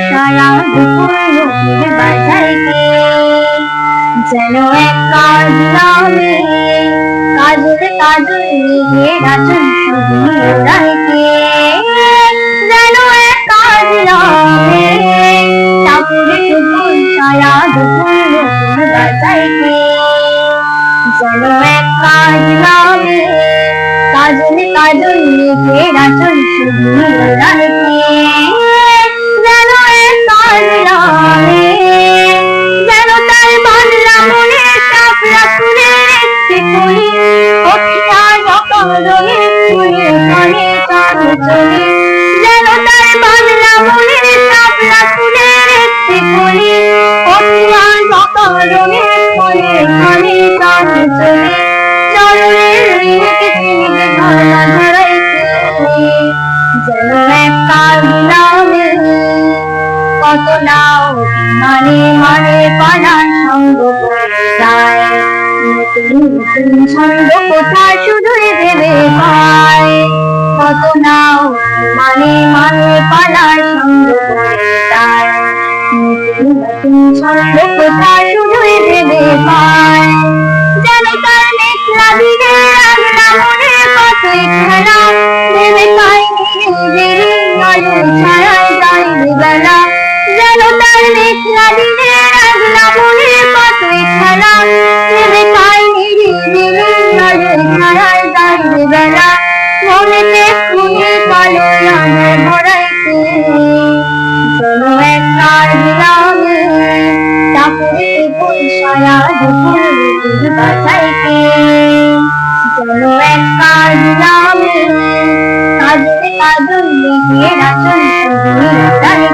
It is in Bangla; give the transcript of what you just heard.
সারা দুপুর লোকের বাজাইতে যেন এক কাজ নামে কাজল কাজল মেঘের আঁচল শুধু ওড়াইতে যেন এক কাজ নামে টাপুরে টুকুর সারা দুপুর লোকের বাজাইতে যেন এক কাজ নামে কাজল কাজল মেঘের আঁচল শুধু ওড়াইতে যেন এক কাজ নামে যেন তার বাংলা মনে শাপলা ফুলের একটি কলি অখিলার অকারণে ফুলে কানে কানে চলে যেন তার বাংলা মনে শাপলা ফুলের একটি কলি অখিলার অকারণে ফুলে কানে কানে চলে চরণের ঋণকে চিনে ধরা ধরাইতে যেন এক কাজ নামে কত নাও মানে মানে পালার সঙ্গ করে যায় নতুন নতুন ছন্দ কোথায় শুধুই ভেবে পায় কত নাও মানে মানে পালার সঙ্গ করে যায় নতুন নতুন ছন্দ কোথায় শুধুই ভেবে পায় যেন তার মেঘলা দিনে আগলা মনে কতই খেলা ভেবে পায় নিজেরই আলো ছাড়াই যায় বেলা যেন তার মেঘলা দিনে আগলা মনে কতই খেলা ভেবে পায় নিজেরই আলো ছাড়াই যায় বেলা মনেতে খুনে কালো আমার ভরাইতে যেন এক কাজ নামে টাপুরে টুকুর সারা দুপুর বাজাইতে যেন এক কাজ নামে কাজল কাজল মেঘের আঁচল শুধু ওড়াইতে